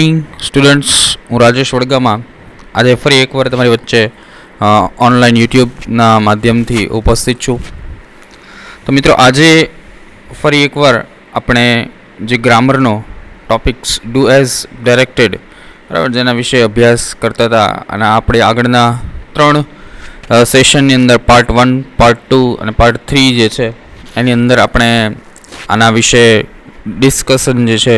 Students, હું રાજેશ વડગામાં આજે ફરી એકવાર તમારી વચ્ચે ઓનલાઈન યુટ્યુબના માધ્યમથી ઉપસ્થિત છું. તો મિત્રો, આજે ફરી એકવાર આપણે જે ગ્રામરનો ટોપિક્સ ડુ એઝ ડાયરેક્ટેડ, બરાબર, જેના વિશે અભ્યાસ કરતા હતા, અને આપણે આગળના 3 સેશનની અંદર પાર્ટ 1, પાર્ટ 2 અને પાર્ટ 3 જે છે એની અંદર આપણે આના વિશે ડિસ્કશન જે છે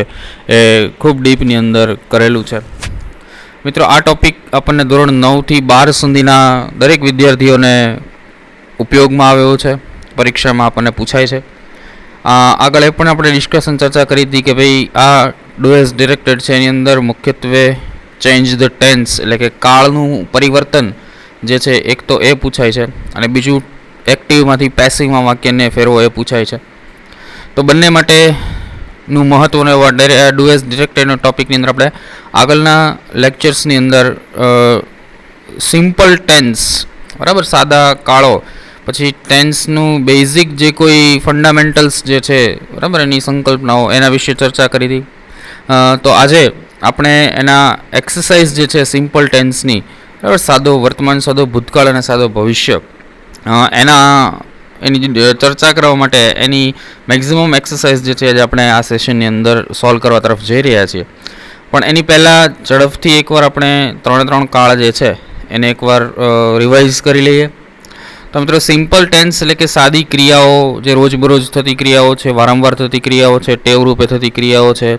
એ ખૂબ ડીપની અંદર કરેલું છે. મિત્રો, આ ટોપિક આપણને ધોરણ 9 થી 12 સુધીના દરેક વિદ્યાર્થીઓને ઉપયોગમાં આવ્યો છે, પરીક્ષામાં આપણને પૂછાય છે. આગળ એ પણ આપણે ડિસ્કશન ચર્ચા કરી હતી કે ભાઈ આ ડુ એઝ ડિરેક્ટેડ છે, એની અંદર મુખ્યત્વે ચેન્જ ધ ટેન્સ એટલે કે કાળનું પરિવર્તન જે છે એક તો એ પૂછાય છે, અને બીજું એક્ટિવમાંથી પેસિવમાં વાક્યને ફેરવો એ પૂછાય છે. તો બંને માટેનું મહત્ત્વનું એવા ડુ એઝ ડિરેક્ટેડનો ટોપિકની અંદર આપણે આગળના લેક્ચર્સની અંદર સિમ્પલ ટેન્સ, બરાબર, સાદા કાળો, પછી ટેન્સનું બેઝિક જે કોઈ ફંડામેન્ટલ્સ જે છે, બરાબર, એની સંકલ્પનાઓ, એના વિશે ચર્ચા કરી હતી. તો આજે આપણે એના એક્સરસાઇઝ જે છે સિમ્પલ ટેન્સની, બરાબર, સાદો વર્તમાન, સાદો ભૂતકાળ અને સાદો ભવિષ્ય, એની ચર્ચા કરવા માટે એની મેક્સિમમ એક્સરસાઇઝ જે છે આપણે આ સેશનની અંદર સોલ્વ કરવા તરફ જઈ રહ્યા છીએ. પણ એની પહેલાં ઝડપથી એકવાર આપણે 3 કાળ જે છે એને એકવાર રિવાઇઝ કરી લઈએ. તો મિત્રો, સિમ્પલ ટેન્સ એટલે કે સાદી ક્રિયાઓ, જે રોજબરોજ થતી ક્રિયાઓ છે, વારંવાર થતી ક્રિયાઓ છે, ટેવ રૂપે થતી ક્રિયાઓ છે,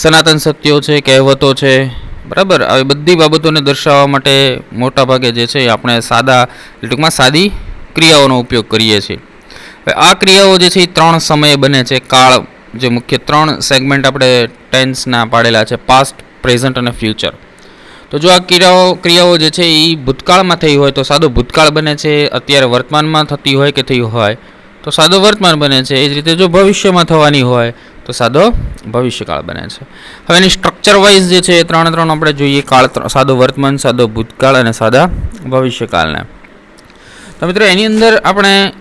સનાતન સત્યો છે, કહેવતો છે, બરાબર, આવી બધી બાબતોને દર્શાવવા માટે મોટાભાગે જે છે આપણે ટૂંકમાં સાદી ક્રિયાઓનો ઉપયોગ કરીએ છીએ. હવે આ ક્રિયાઓ જે છે એ 3 સમયે બને છે. કાળ, જે મુખ્ય 3 સેગમેન્ટ આપણે ટેન્સના પાડેલા છે, પાસ્ટ, પ્રેઝન્ટ અને ફ્યુચર. તો જો આ ક્રિયાઓ જે છે એ ભૂતકાળમાં થઈ હોય તો સાદો ભૂતકાળ બને છે, અત્યારે વર્તમાનમાં થતી હોય કે થઈ હોય તો સાદો વર્તમાન બને છે. એ જ રીતે જો ભવિષ્યમાં થવાની હોય તો સાદો ભવિષ્યકાળ બને છે. હવે એની સ્ટ્રક્ચર વાઇઝ જે છે એ 3 આપણે જોઈએ: કાળ, સાદો વર્તમાન, સાદો ભૂતકાળ અને સાદા ભવિષ્યકાળને. તો મિત્રો, એની અંદર આપણે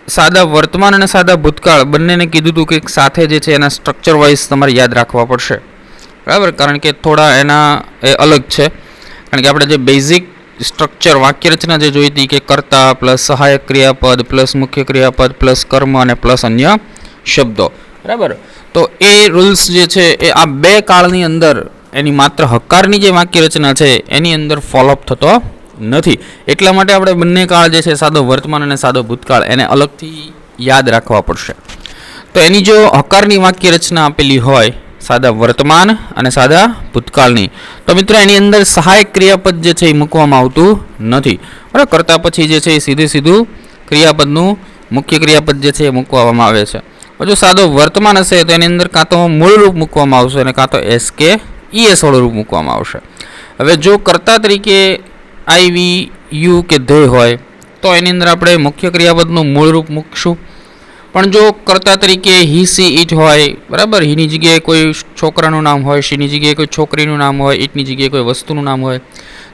સાદા વર્તમાન અને સાદા ભૂતકાળ બંનેને કીધું હતું કે સાથે જે છે એના સ્ટ્રક્ચર વાઇઝ તમારે યાદ રાખવા પડશે, બરાબર, કારણ કે થોડા એના એ અલગ છે. કારણ કે આપણે જે બેઝિક સ્ટ્રક્ચર વાક્ય રચના જે જોઈ હતી કે કર્તા પ્લસ સહાયક ક્રિયાપદ પ્લસ મુખ્ય ક્રિયાપદ પ્લસ કર્મ અને પ્લસ અન્ય શબ્દો, બરાબર, તો એ રૂલ્સ જે છે એ આ 2 કાળની અંદર એની માત્ર હકારની જે વાક્ય રચના છે એની અંદર ફોલોઅપ થતો નથી. એટલા માટે આપણે બંને કાળ જે છે, સાદો વર્તમાન અને સાદો ભૂતકાળ, એને અલગથી યાદ રાખવા પડશે. તો એની જો હકારની વાક્ય રચના આપેલી હોય સાદા વર્તમાન અને સાદા ભૂતકાળની, તો મિત્રો એની અંદર સહાયક ક્રિયાપદ જે છે એ મૂકવામાં આવતું નથી, બરાબર. કરતા પછી જે છે એ સીધું ક્રિયાપદનું મુખ્ય ક્રિયાપદ જે છે એ મૂકવામાં આવે છે. જો સાદો વર્તમાન હશે તો એની અંદર કાં તો મૂળ રૂપ મૂકવામાં આવશે અને કાં તો એસ કે ઈએસ વાળું રૂપ મૂકવામાં આવશે. હવે જો કર્તા તરીકે આઈવી, યુ કે ધ્યેય હોય તો એની અંદર આપણે મુખ્ય ક્રિયાપદનું મૂળ રૂપ મૂકશું. પણ જો કર્તા તરીકે હી, સી, ઈટ હોય, બરાબર, હીની જગ્યાએ કોઈ છોકરાનું નામ હોય, શીની જગ્યાએ કોઈ છોકરીનું નામ હોય, ઈટની જગ્યાએ કોઈ વસ્તુનું નામ હોય,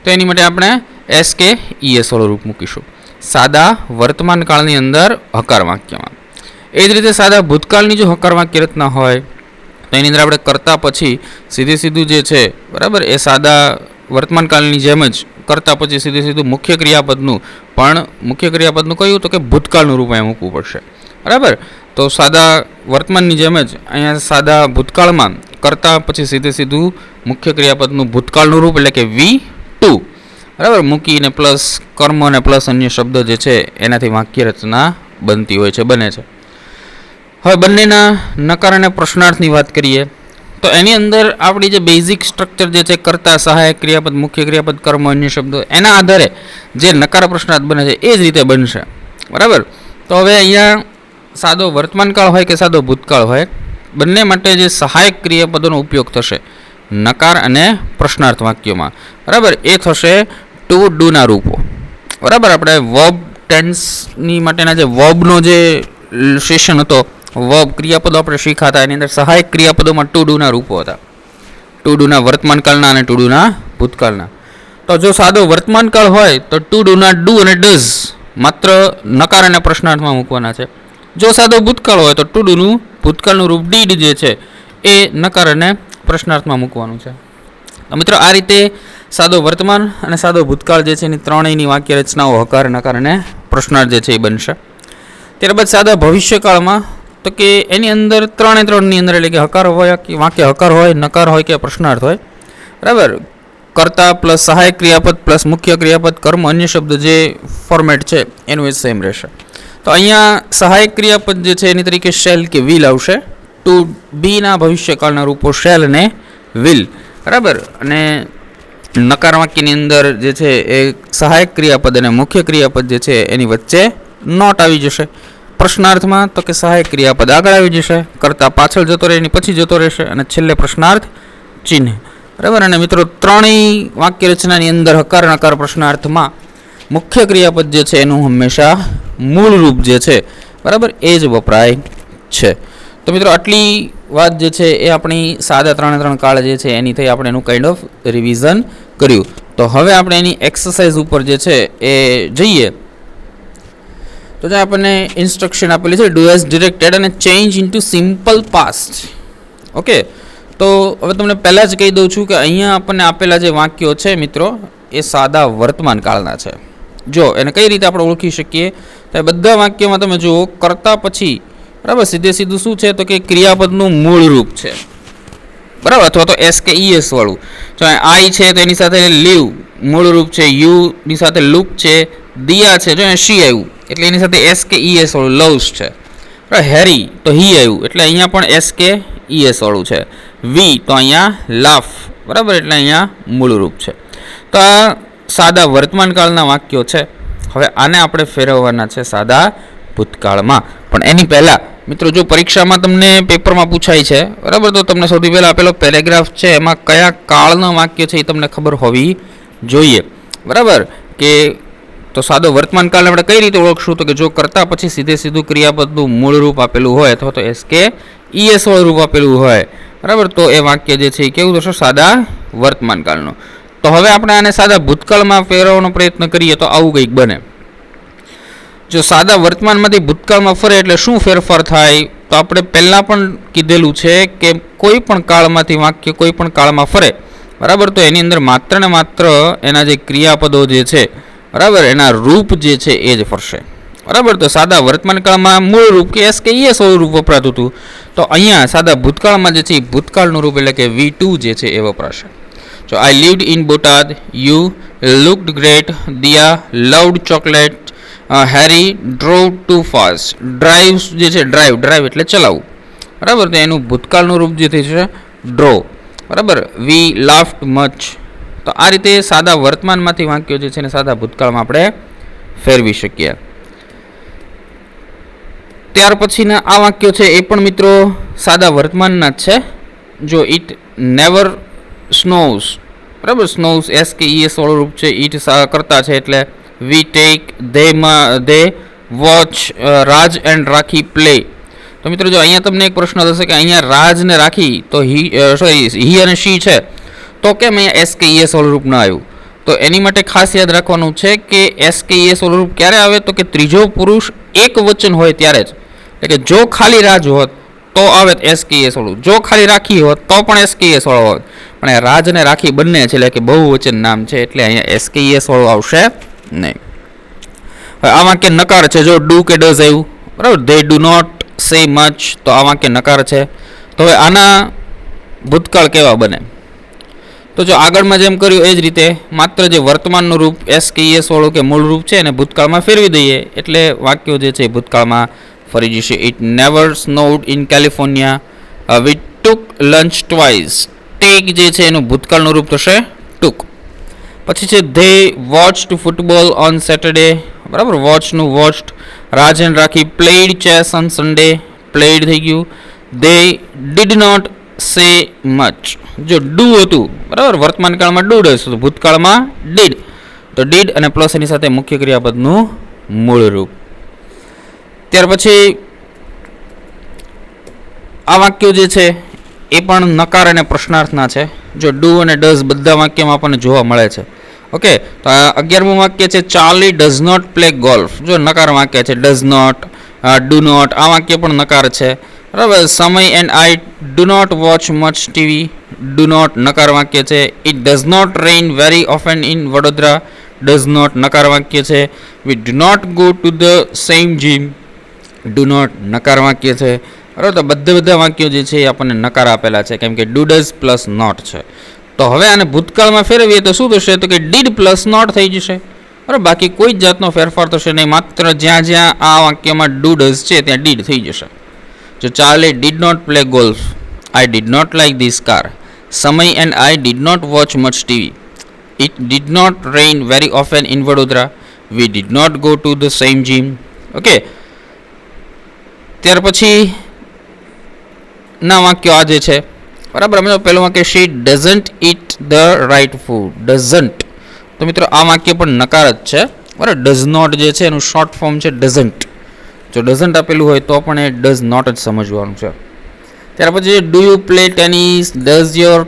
તો એની માટે આપણે એસ કે ઈએસ વાળું રૂપ મૂકીશું સાદા વર્તમાન કાળની અંદર હકાર વાક્યમાં. એ જ રીતે સાદા ભૂતકાળની જો હકાર વાક્ય રચના હોય તો એની અંદર આપણે કરતા પછી સીધું જે છે, બરાબર, એ સાદા વર્તમાન કાળની જેમ જ કરતા પછી સીધું મુખ્ય ક્રિયાપદનું, પણ મુખ્ય ક્રિયાપદનું કહ્યું તો કે ભૂતકાળનું રૂપ અહીંયા મૂકવું પડશે, બરાબર. તો સાદા વર્તમાનની જેમ જ અહીંયા સાદા ભૂતકાળમાં કરતા પછી સીધું મુખ્ય ક્રિયાપદનું ભૂતકાળનું રૂપ એટલે કે V2, બરાબર, મૂકીને પ્લસ કર્મ અને પ્લસ અન્ય શબ્દ જે છે એનાથી વાક્ય રચના બનતી હોય છે, બને છે. હવે બંનેના નકાર અને પ્રશ્નાર્થની વાત કરીએ તો એની અંદર આપણી જે બેઝિક સ્ટ્રક્ચર જે છે, કર્તા, સહાયક ક્રિયાપદ, મુખ્ય ક્રિયાપદ, કર્મ, અન્ય શબ્દો, એના આધારે જે નકાર પ્રશ્નાર્થ બને છે એ જ રીતે બનશે, બરાબર. તો હવે અહીંયા સાદો વર્તમાન કાળ હોય કે સાદો ભૂતકાળ હોય, બંને માટે જે સહાયક ક્રિયાપદોનો ઉપયોગ થશે નકાર અને પ્રશ્નાર્થ વાક્યોમાં, બરાબર, એ થશે ટુ ડુના રૂપો, બરાબર. આપણે વર્બ ટેન્સની માટેના જે વર્બનો જે સેશન હતો, વર્બ ક્રિયાપદો આપણે શીખાતા, એની અંદર સહાયક ક્રિયાપદોમાં ટુ ડુના રૂપો હતા, ટુ ડુના વર્તમાન કાળના અને ટુ ડુના ભૂતકાળના. તો જો સાદો વર્તમાન કાળ હોય તો ટુ ડુના ડુ અને ડઝ માત્ર નકાર અને પ્રશ્નાર્થમાં મૂકવાના છે. જો સાદો ભૂતકાળ હોય તો ટુ ડુનું ભૂતકાળનું રૂપ ડીડ જે છે એ નકાર અને પ્રશ્નાર્થમાં મૂકવાનું છે. તો મિત્રો આ રીતે સાદો વર્તમાન અને સાદો ભૂતકાળ જે છે એની ત્રણેયની વાક્ય રચનાઓ હકાર, નકાર અને પ્રશ્નાર્થ જે છે એ બનશે. ત્યારબાદ સાદા ભવિષ્યકાળમાં તો કે એની અંદર ત્રણની અંદર એટલે કે હકાર હોય, વાક્ય હકાર હોય, નકાર હોય કે પ્રશ્નાર્થ હોય, બરાબર. કર્તા પ્લસ સહાયક ક્રિયાપદ પ્લસ મુખ્ય ક્રિયાપદ કર્મ અન્ય શબ્દ જે ફોર્મેટ છે એનું એ સેમ રહેશે. તો અહીંયા સહાયક ક્રિયાપદ જે છે એની તરીકે શેલ કે વિલ આવશે. ટુ બીના ભવિષ્યકાળના રૂપો શેલ અને વિલ, બરાબર. અને નકાર વાક્યની અંદર જે છે એ સહાયક ક્રિયાપદ અને મુખ્ય ક્રિયાપદ જે છે એની વચ્ચે નોટ આવી જશે. પ્રશ્નાર્થમાં તો કે સહાયક ક્રિયાપદ આગળ આવી જશે, કરતા પાછળ જતો રહે એની પછી જતો રહેશે અને છેલ્લે પ્રશ્નાર્થ ચિહ્ન, બરાબર. અને મિત્રો ત્રણેય વાક્ય રચનાની અંદર હકાર, નકાર, પ્રશ્નાર્થમાં મુખ્ય ક્રિયાપદ જે છે એનું હંમેશા મૂળ રૂપ જે છે, બરાબર, એ જ વપરાય છે. તો મિત્રો આટલી વાત જે છે એ આપણી સાદા 3 કાળ જે છે એની થઈ આપણે એનું કાઇન્ડ ઓફ રિવિઝન કર્યું. તો હવે આપણે એની એક્સરસાઇઝ ઉપર જે છે એ જઈએ. તો જે આપણને ઇન્સ્ટ્રક્શન આપેલી છે ડુ એઝ ડિરેક્ટેડ અને change into simple past. Okay, તો હવે તમને પહેલાં જ કહી દઉં છું કે અહીંયા આપણને આપેલા જે વાક્યો છે મિત્રો એ સાદા વર્તમાન કાળના છે. જો એને કઈ રીતે આપણે ઓળખી શકીએ તો બધા વાક્યમાં તમે જુઓ કરતા પછી, બરાબર, સીધું શું છે તો કે ક્રિયાપદનું મૂળ રૂપ છે, બરાબર, અથવા તો એસ કે ઈએસ વાળું. જો આઈ છે તો એની સાથે લીવ મૂળ રૂપ છે, યુની સાથે લુક છે, દિયા છે જો શી આવ્યું એટલે એની સાથે એસ કે ઈએસ વાળું, લવ્સ છે, બરાબર. હેરી તો હી આવ્યું એટલે અહીંયા પણ એસ કે ઈએસ વાળું છે. વી તો અહીંયા લાફ, બરાબર, એટલે અહીંયા મૂળ રૂપ છે. તો આ સાદા વર્તમાન કાળના વાક્યો છે. હવે આને આપણે ફેરવવાના છે સાદા ભૂતકાળમાં. પણ એની પહેલાં મિત્રો જો પરીક્ષામાં તમને પેપરમાં પૂછાય છે, બરાબર, તો તમને સૌથી પહેલાં આપેલો પેરેગ્રાફ છે એમાં કયા કાળના વાક્ય છે એ તમને ખબર હોવી જોઈએ, બરાબર. કે તો સાદો વર્તમાન કાળ આપણે કઈ રીતે ઓળખશું તો કે જો કરતા પછી સીધું ક્રિયાપદનું મૂળ રૂપ આપેલું હોય અથવા તો એસ કે ઈએસ વાળું રૂપ આપેલું હોય, બરાબર, તો એ વાક્ય જે છે એ કેવું થશે સાદા વર્તમાન કાળનું. તો હવે આપણે આને સાદા ભૂતકાળમાં ફેરવવાનો પ્રયત્ન કરીએ તો આવું કંઈક બને. જો સાદા વર્તમાનમાંથી ભૂતકાળમાં ફરે એટલે શું ફેરફાર થાય તો આપણે પહેલાં પણ કીધેલું છે કે કોઈ પણ કાળમાંથી વાક્ય કોઈ પણ કાળમાં ફરે, બરાબર, તો એની અંદર માત્ર ને માત્ર એના જે ક્રિયાપદો જે છે, બરાબર, એના રૂપ જે છે એ જ ફરશે, બરાબર. તો સાદા વર્તમાન કાળમાં મૂળ રૂપ કે એસ કે ઈએસ વાળું રૂપ વપરાતું હતું, તો અહીંયા સાદા ભૂતકાળમાં જે છે એ ભૂતકાળનું રૂપ એટલે કે V2 જે છે એ વપરાશે. જો I lived in Botad, you looked great, Diya loved chocolate, Harry drove too fast. Drive જે છે ડ્રાઈવ એટલે ચલાવવું, બરાબર, તો એનું ભૂતકાળનું રૂપ જે થઈ છે ડ્રો, બરાબર. વી લાફ્ડ મચ. તો આ રીતે સાદા વર્તમાનમાંથી વાક્યો જે છે ને સાદા ભૂતકાળમાં આપણે ફેરવી શકીએ. ત્યાર પછીના આ વાક્યો છે એ પણ મિત્રો સાદા વર્તમાનના જ છે. જો ઇટ નેવર સ્નોઝ, બરાબર, સ્નોઝ એસ કે ઈએસ વાળું રૂપ છે, ઇટ કરતા છે એટલે we take, they watch, Raj and rakhi play. તો મિત્રો જો અહીંયા તમને એક પ્રશ્ન થશે કે અહીંયા રાજ ને રાખી તો હી અને શી છે તો કેમ અહીંયા એસ કે ઈએસ વાળું રૂપ ન આવ્યું? તો એની માટે ખાસ યાદ રાખવાનું છે કે એસ કે ઈએસ વાળું રૂપ ક્યારે આવે તો કે ત્રીજો પુરુષ એક વચન હોય ત્યારે જ. એટલે કે જો ખાલી રાજ હોત તો આવે એસ કે ઈએસ વાળું, જો ખાલી રાખી હોત તો પણ એસ કે ઈએસ વાળો હોત, પણ રાજ અને રાખી બંને છે એટલે કે બહુવચન નામ છે એટલે અહીંયા એસ કે ઈએસ વાળું આવશે નહીં. હવે આ વાક્ય નકાર છે. જો ડુ કે ડઝ આવ્યું, બરાબર, they do not say much, તો આ વાક્ય નકાર છે. તો હવે આના ભૂતકાળ કેવા બને? તો જો આગળમાં જેમ કર્યું એ જ રીતે માત્ર જે વર્તમાનનું રૂપ એસ કે ઈએસ વાળું કે મૂળ રૂપ છે એને ભૂતકાળમાં ફેરવી દઈએ એટલે વાક્યો જે છે ભૂતકાળમાં ફરી જશે. It never snowed in California, we took lunch twice. Take જે છે એનું ભૂતકાળનું રૂપ થશે ટુક. પછી છે they watched football on Saturday, બરાબર, વોચનું watched. Raj and Rakhi played chess on Sunday, played થઈ ગયું. They did not say much. જો ડુ હતું, બરાબર, વર્તમાન કાળમાં ડુ હતું, ભૂતકાળમાં ડીડ, તો ડીડ અને પ્લસ એની સાથે મુખ્ય ક્રિયાપદનું મૂળ રૂપ. ત્યાર પછી આ વાક્યો જે છે એ પણ નકાર અને પ્રશ્નાર્થના છે. જો ડુ અને ડઝ બધા વાક્યમાં આપણને જોવા મળે છે. ઓકે, તો આ 11મું વાક્ય છે Charlie does not play golf. જો નકાર વાક્ય છે, ડઝ નોટ, ડુ નોટ, આ વાક્ય પણ નકાર છે. બરાબર. સમય and I do not watch much TV. Do not નકાર વાક્ય છે. It does not rain very often in Vadodara. Does not નકાર વાક્ય છે. We do not go to the same gym. Do not નકાર વાક્ય છે. બરાબર. તો બધા વાક્યો જે છે એ આપણને નકાર આપેલા છે, કેમ કે ડુ ડઝ પ્લસ નોટ છે. તો હવે આને ભૂતકાળમાં ફેરવીએ તો શું થશે? તો કે ડીડ પ્લસ નોટ થઈ જશે. બરાબર. બાકી કોઈ જ જાતનો ફેરફાર થશે નહીં. માત્ર જ્યાં જ્યાં આ વાક્યમાં ડુ ડઝ છે ત્યાં ડીડ થઈ જશે. જો Charlie did not play golf. I did not like this car. સમય and I did not watch much TV. It did not rain very often in Vadodara. We did not go to the same gym. Okay. ત્યાર પછી ના વાક્યો આ જે છે, બરાબર. અમે પહેલું વાક્ય she doesn't eat the right food. Doesn't, તો મિત્રો આ વાક્ય પણ નકાર જ છે. બરાબર. ડઝ નોટ જે છે એનું શોર્ટ ફોર્મ છે ડઝન્ટ. જો ડઝન્ટ આપેલું હોય તો પણ એ ડઝ નોટ જ સમજવાનું છે. ત્યાર પછી do you play tennis. Does your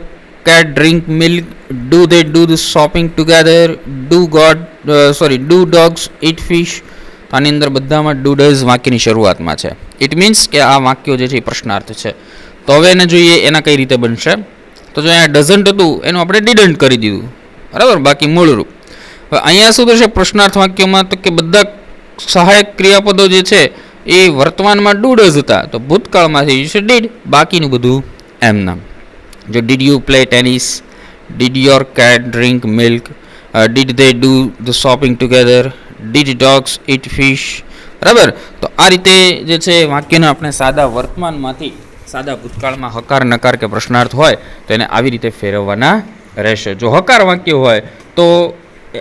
cat drink milk. Do દે do the shopping together. Do dogs it fish. તો આની અંદર બધામાં ડુ ડઝ વાક્યની શરૂઆતમાં છે. ઇટ મીન્સ કે આ વાક્યો જે છે એ પ્રશ્નાર્થ છે. તો હવે એને જોઈએ એના કઈ રીતે બનશે. તો જો અહીંયા ડઝન્ટ હતું એનું આપણે ડીડન્ટ કરી દીધું, બરાબર, બાકી મૂળરૂપ. હવે અહીંયા શું થશે પ્રશ્નાર્થ વાક્યમાં? તો કે બધા સહાયક ક્રિયાપદો જે છે એ વર્તમાનમાં ડુ ડઝ હતા, તો ભૂતકાળમાં થઈ જશે ડીડ, બાકીનું બધું એમનામ. જો did you play tennis. Did your cat drink milk. Did they do the shopping together. Did dogs it fish. બરાબર. તો આ રીતે જે છે વાક્યને આપણે સાદા વર્તમાનમાંથી સાદા ભૂતકાળમાં હકાર નકાર કે પ્રશ્નાર્થ હોય તો એને આવી રીતે ફેરવવાના રહેશે. જો હકાર વાક્ય હોય તો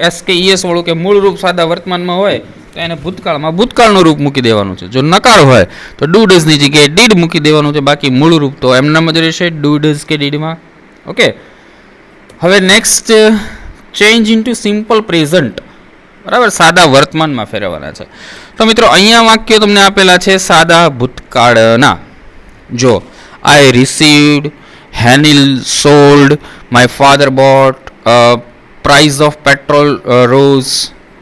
એસ કે ઈએસ વાળું કે મૂળ રૂપ સાદા વર્તમાનમાં હોય તો એને ભૂતકાળમાં ભૂતકાળનું રૂપ મૂકી દેવાનું છે. જો નકાર હોય તો ડુ ડઝની જગ્યાએ ડીડ મૂકી દેવાનું છે. બાકી મૂળ રૂપ તો એમનામ જ રહેશે, ડુ ડઝ કે ડીડમાં. ઓકે. હવે next change into simple present. બરાબર. સાદા વર્તમાનમાં ફેરવવાના છે. તો મિત્રો અહીંયા વાક્યો તમને આપેલા છે સાદા ભૂતકાળના. જો I received, Henil sold, my father bought, price of petrol rose.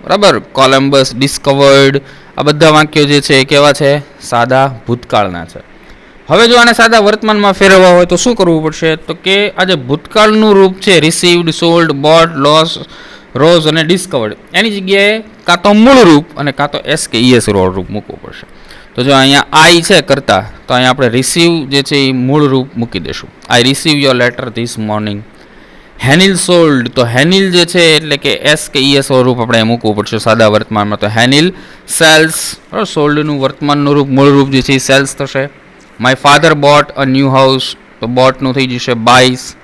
બરાબર. Columbus discovered. આ બધા વાક્યો જે છે એ કેવા છે? સાદા ભૂતકાળના છે. હવે જો આને સાદા વર્તમાનમાં ફેરવવા હોય તો શું કરવું પડશે? તો કે આ જે ભૂતકાળનું રૂપ છે received, sold, boat, loss, rose અને ડિસ્કવર્ડ, એની જગ્યાએ કાં તો મૂળ રૂપ અને કાં તો એસ કે ઈએસ રૂપ મૂકવું પડશે. તો જો અહીંયા આઈ છે કરતા, તો અહીંયા આપણે રિસીવ જે છે એ મૂળ રૂપ મૂકી દઈશું. I receive your letter this morning. Henil sold, તો હેનિલ જે છે એટલે કે એસ કે ઈએસ રૂપ આપણે મૂકવું પડશે સાદા વર્તમાનમાં. તો હેનિલ સેલ્સ. સોલ્ડનું વર્તમાનનું રૂપ મૂળ રૂપ જે છે એ સેલ્સ થશે. My father bought a new house, તો બોટનું થઈ જશે બાઇસ.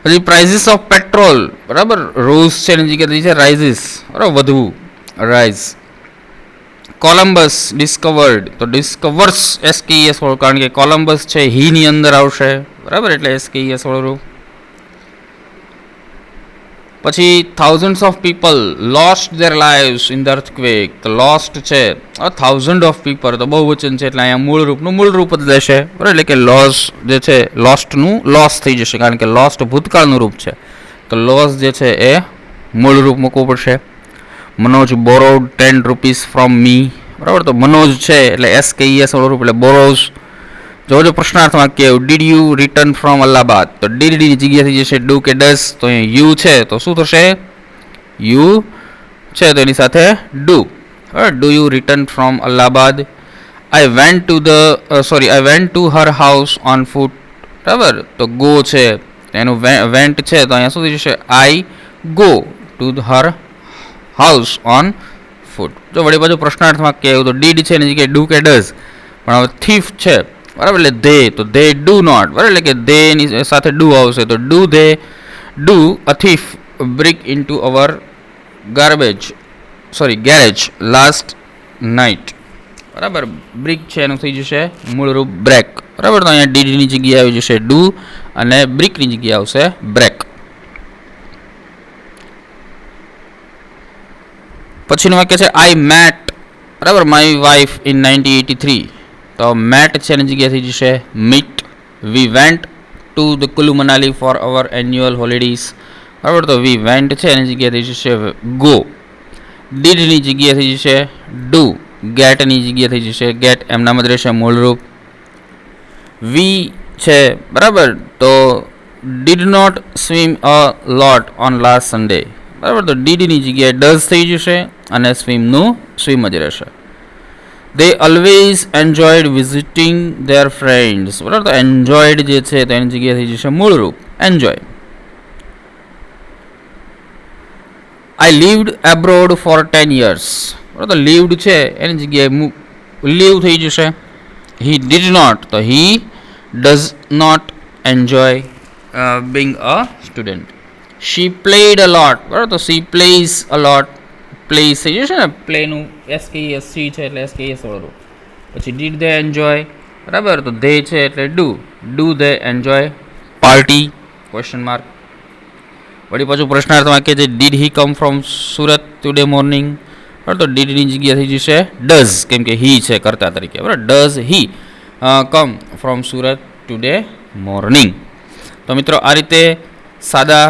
પછી પ્રાઇઝિસ ઓફ પેટ્રોલ. બરાબર. રોઝ છે એની જગ્યાએ થઈ છે રાઇઝિસ. બરાબર, વધવું, રાઇઝ. કોલમ્બસ ડિસ્કવર્ડ, તો ડિસ્કવર્સ એસ કે ઈએસ વાળું, કારણ કે કોલમ્બસ છે હીની અંદર આવશે. બરાબર, એટલે એસ કે ઈએસ વાળું રૂપ. પછી thousands of people lost their lives in the earthquake. તો લોસ્ટ છે થાઉઝન્ડ ઓફ પીપલ, તો બહુ વચન છે એટલે અહીંયા મૂળ રૂપનું મૂળ રૂપ જ લેશે. બરાબર. એટલે કે લોસ જે છે લોસ્ટનું લોસ થઈ જશે, કારણ કે લોસ્ટ ભૂતકાળનું રૂપ છે. તો લોસ જે છે એ મૂળ રૂપ મૂકવું પડશે. મનોજ બોરોડ 10 રૂપીસ ફ્રોમ મી. બરાબર. તો મનોજ છે એટલે એસ કે ઈએસ વાળું રૂપ એટલે બોરોઝ. જો પ્રશ્નાર્થ વાક્ય did you return from Allahabad, તો ડીડની જગ્યા થઈ જશે ડુ કે ડઝ. તો અહીંયા યુ છે તો શું થશે? યુ છે તો એની સાથે do. Do you return from Allahabad. I went to her house on foot. બરાબર. તો ગો છે એનું વેન્ટ છે તો અહીંયા શું થઈ જશે? I go to her house on foot. જો વળી બાજુ પ્રશ્નાર્થ વાક્ય એવું તો ડીડ છે એની જગ્યાએ ડુ કે ડઝ. પણ હવે થીફ છે, બરાબર, એટલે દે, તો દે ડુ નોટ. બરાબર. એટલે કે દે ની સાથે ડુ આવશે. તો ડુ દે do a thief break into our garage last night. બરાબર. બ્રિક છે એનું થઈ જશે મૂળ રૂપ બ્રેક. બરાબર. તો અહીંયા ડીડની જગ્યાએ આવી જશે ડુ અને બ્રિકની જગ્યાએ આવશે બ્રેક. પછીનું વાક્ય છે આઈ મેટ. બરાબર. My wife in 1983. તો મેટ છે એની જગ્યાએ થઈ જશે meet. We went to the Kullu Manali for our annual holidays. બરાબર. તો વી વેન્ટ છે એની જગ્યાએ થઈ જશે ગો. ડીડની જગ્યાએ થઈ જશે ડુ. ગેટની જગ્યાએ થઈ જશે ગેટ, એમનામ જ રહેશે મૂળ રૂપ. વી છે બરાબર, તો did not swim a lot on last Sunday, બરાબર, તો ડીડની જગ્યાએ ડઝ થઈ જશે અને સ્વિમનું સ્વિમ જ રહેશે. દે always enjoyed visiting there friends, બરાબર, તો એન્જોયડ જે છે તો એની જગ્યાએ થઈ જશે મૂળરૂપ એન્જોય. આઈ લીવડ એબ્રોડ ફોર 10 years, બરાબર, તો લીવડ છે એની જગ્યાએ લીવ થઈ જશે. હી ડીડ નોટ, તો he does not enjoy being a student. She played a lot, બરાબર, તો શી પ્લેઝ અ લોટ, પ્લેઝ થઈ જશે ને, પ્લેનું SKESC છે એટલે SKES વાળું. પછી ડીડ ધે એન્જોય, બરાબર, તો ધે છે એટલે do they enjoy party question mark. વળી પાછું પ્રશ્નાર્થ વાક્ય છે did he come from Surat today morning, બરાબર, તો ડીડની જગ્યા થઈ જશે ડઝ, કેમ કે હી છે કર્તા તરીકે, બરાબર, does he come from Surat today morning. તો મિત્રો આ રીતે સાદા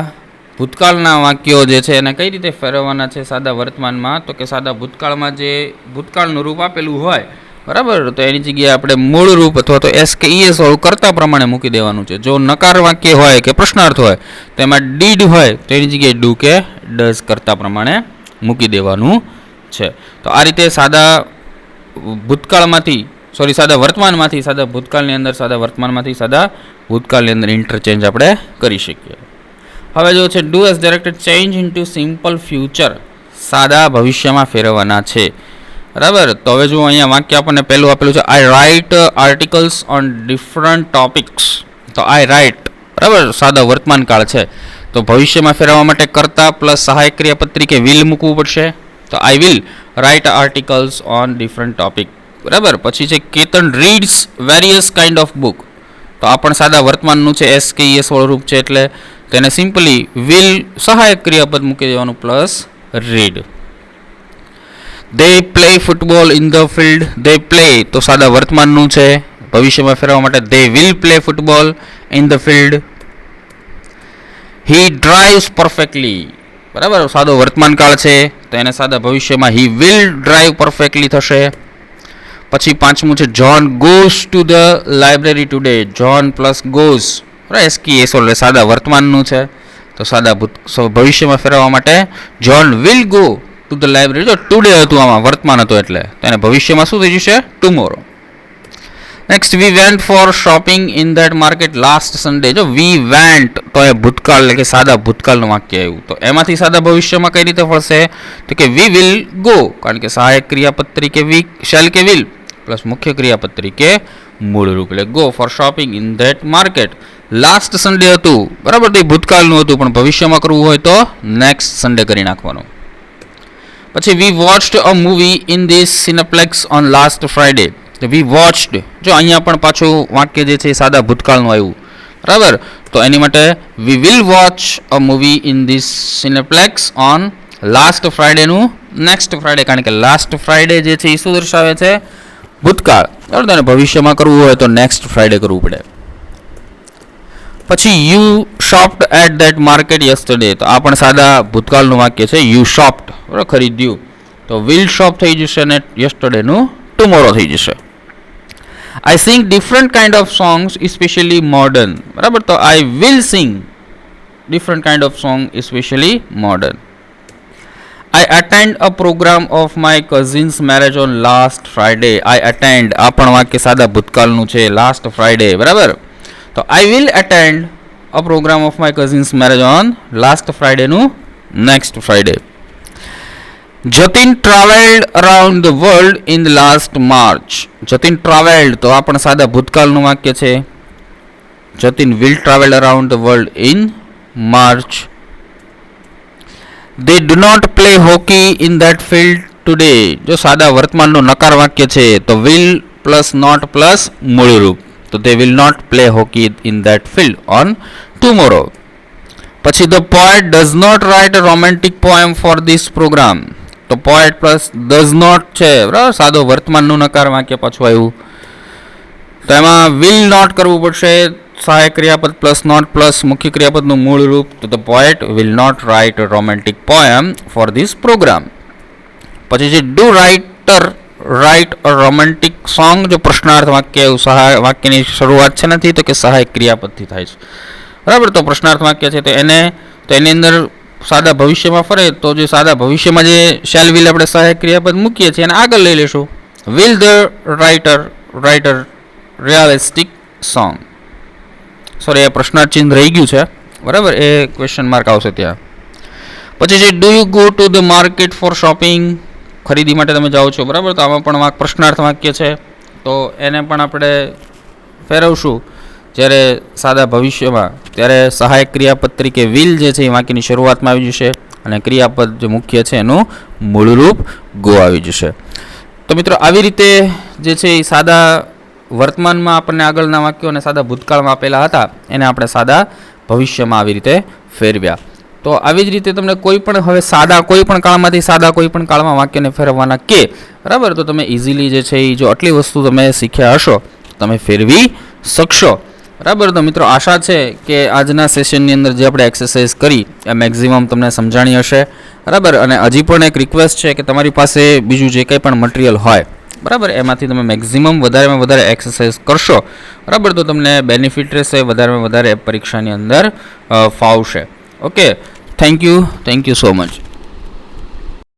ભૂતકાળના વાક્યો જે છે એને કઈ રીતે ફેરવવાના છે સાદા વર્તમાનમાં, તો કે સાદા ભૂતકાળમાં જે ભૂતકાળનું રૂપ આપેલું હોય, બરાબર, તો એની જગ્યાએ આપણે મૂળ રૂપ અથવા તો SKES વાળું કરતા પ્રમાણે મૂકી દેવાનું છે. જો નકાર વાક્ય હોય કે પ્રશ્નાર્થ હોય તો એમાં ડીડ હોય તો એની જગ્યાએ ડુ કે ડઝ કરતા પ્રમાણે મૂકી દેવાનું છે. તો આ રીતે સાદા ભૂતકાળમાંથી સાદા વર્તમાનમાંથી સાદા ભૂતકાળની અંદર, સાદા વર્તમાનમાંથી સાદા ભૂતકાળની અંદર ઇન્ટરચેન્જ આપણે કરી શકીએ. હવે જો છે do as directed change into simple future, સાદા ભવિષ્યમાં ફેરવવાના છે, બરાબર. તો હવે જો અહીંયા વાક્ય આપણને પહેલું આપેલું છે I write articles on different topics, તો આઈ રાઇટ, બરાબર, સાદા વર્તમાન કાળ છે તો ભવિષ્યમાં ફેરવવા માટે કરતા પ્લસ સહાયક ક્રિયાપદ તરીકે વિલ મૂકવું પડશે, તો I will right articles on different topic, બરાબર. પછી છે Ketan reads various kind of book, તો આ પણ સાદા વર્તમાનનું છે, SKES વાળું રૂપ છે એટલે તેને સિમ્પલી વિલ સહાયક ક્રિયાપદ મૂકી દેવાનું plus read. They play football in the field, they play તો સાદા વર્તમાનનું છે, ભવિષ્યમાં ફેરવવા માટે they will play football in the field. He drives perfectly, બરાબર, સાદો વર્તમાન કાળ છે તો એને સાદા ભવિષ્યમાં હી વિલ ડ્રાઇવ પરફેક્ટલી થશે. પછી પાંચમું છે John goes to the library today, John plus goes, બરાબર, SKES એટલે સાદા વર્તમાનનું છે તો સાદા ભવિષ્યમાં ફેરવવા માટે John will go to the library, જો ટુડે હતું આમાં વર્તમાન હતું એટલે તેને ભવિષ્યમાં શું થઈ જશે tomorrow. Next we went for shopping in that market last Sunday, જો વી વેન્ટ તો એ ભૂતકાળ એટલે કે સાદા ભૂતકાળનું વાક્ય આવ્યું, તો એમાંથી સાદા ભવિષ્યમાં કઈ રીતે ફળશે તો કે વી વિલ ગો, કારણ કે સહાયક ક્રિયાપદ તરીકે વી શેલ કે વિલ પ્લસ મુખ્ય ક્રિયાપદ તરીકે મૂળ રૂપ એટલે go for shopping in that market. Last Sunday હતું, બરાબર, તો એ ભૂતકાળનું હતું પણ ભવિષ્યમાં કરવું હોય તો નેક્સ્ટ સન્ડે કરી નાખવાનું. પછી we watched a movie in this cineplex on last Friday, we watched, જો અહીંયા પણ પાછું વાક્ય જે છે સાદા ભૂતકાળનું આવ્યું, બરાબર, તો એની માટે we will watch a movie in this cineplex on last ફ્રાઇડેનું નેક્સ્ટ ફ્રાઇડે, કારણ કે લાસ્ટ ફ્રાઇડે જે છે એ શું દર્શાવે છે ભૂતકાળ, બરાબર, અને ભવિષ્યમાં કરવું હોય તો નેક્સ્ટ ફ્રાઇડે કરવું પડે. પછી you shopped at that market yesterday, તો આ પણ સાદા ભૂતકાળનું વાક્ય છે, યુ શોપ્ડ, બરાબર, ખરીદ્યું, તો વિલ શોપ થઈ જશે અને યસ્ટરડેનું ટુમોરો થઈ જશે. I sing different kind of songs specially modern, બરાબર, તો I will sing different kind of song specially modern. I attend a programme of my cousin's marriage on last Friday, I attend આ પણ વાક્ય સાદા ભૂતકાળનું છે, last Friday, બરાબર, તો I will attend a programme of my cousin's marriage on last ફ્રાઇડેનું next Friday. Jatin travelled around the world in the last March, Jatin travelled તો આ પણ સાદા ભૂતકાળનું વાક્ય છે, Jatin will travel around the world in March. They do not play hockey in that field today, જો સાદા વર્તમાનનું નકાર વાક્ય છે તો વિલ પ્લસ નોટ પ્લસ મૂળ રૂપ, તો they will not play hockey in that field on tomorrow. પછી the poet does not write a romantic poem for this program, તો પોએટ પ્લસ ડઝ નોટ છે, બરાબર, સાદો વર્તમાનનું નકાર વાક્ય પાછું આવ્યું તો એમાં વિલ નોટ કરવું પડશે, સહાયક ક્રિયાપદ પ્લસ નોટ પ્લસ મુખ્ય ક્રિયાપદનું મૂળ રૂપ, તો the poet will not write a romantic poem for this program. પછી છે do writer write a romantic song. જો પ્રશ્નાર્થ વાક્ય એવું સહાય વાક્યની શરૂઆત છે નથી તો કે સહાયક ક્રિયાપદથી થાય છે, બરાબર. તો પ્રશ્નાર્થ વાક્ય છે તો એની અંદર સાદા ભવિષ્યમાં ફરે તો જે સાદા ભવિષ્યમાં જે શેલ વિલ આપણે સહાયક ક્રિયાપદ મૂકીએ છીએ એને આગળ લઈ લેશું. Will the writer realistic song. Sorry, એ પ્રશ્નાર્થ ચિહ્ન રહી ગયું છે, બરાબર, એ ક્વેશ્ચન માર્ક આવશે ત્યાં. પછી છે do you go to the market for shopping. ખરીદી માટે તમે જાઓ છો, બરાબર. તો આમાં પણ પ્રશ્નાર્થ વાક્ય છે તો એને પણ આપણે ફેરવશું જ્યારે સાદા ભવિષ્યમાં, ત્યારે સહાયક ક્રિયાપદ તરીકે વિલ જે છે એ વાક્યની શરૂઆતમાં આવી જશે અને ક્રિયાપદ જે મુખ્ય છે એનું મૂળરૂપ ગો આવી જશે. તો મિત્રો આવી રીતે જે છે એ સાદા વર્તમાનમાં આપણને આગળના વાક્યો અને સાદા ભૂતકાળમાં આપેલા હતા એને આપણે સાદા ભવિષ્યમાં આવી રીતે ફેરવ્યા. તો આવી જ રીતે તમને કોઈ પણ હવે સાદા કોઈ પણ કાળમાંથી સાદા કોઈ પણ કાળમાં વાક્યને ફેરવવાના કે, બરાબર, તો તમે ઇઝીલી જે છે એ જો આટલી વસ્તુ તમે શીખ્યા હશો તમે ફેરવી શકશો, બરાબર. તો મિત્રો આશા છે કે આજના સેશનની અંદર જે આપણે એક્સરસાઇઝ કરી એ મેક્ઝિમમ તમને સમજાણી હશે, બરાબર. અને હજી પણ એક રિક્વેસ્ટ છે કે તમારી પાસે બીજું જે કંઈ પણ મટીરિયલ હોય, બરાબર, એમાંથી તમે મેક્ઝિમમ વધારેમાં વધારે એક્સરસાઇઝ કરશો, બરાબર, તો તમને બેનિફિટ રહેશે, વધારેમાં વધારે પરીક્ષાની અંદર ફાવશે. Okay, thank you so much.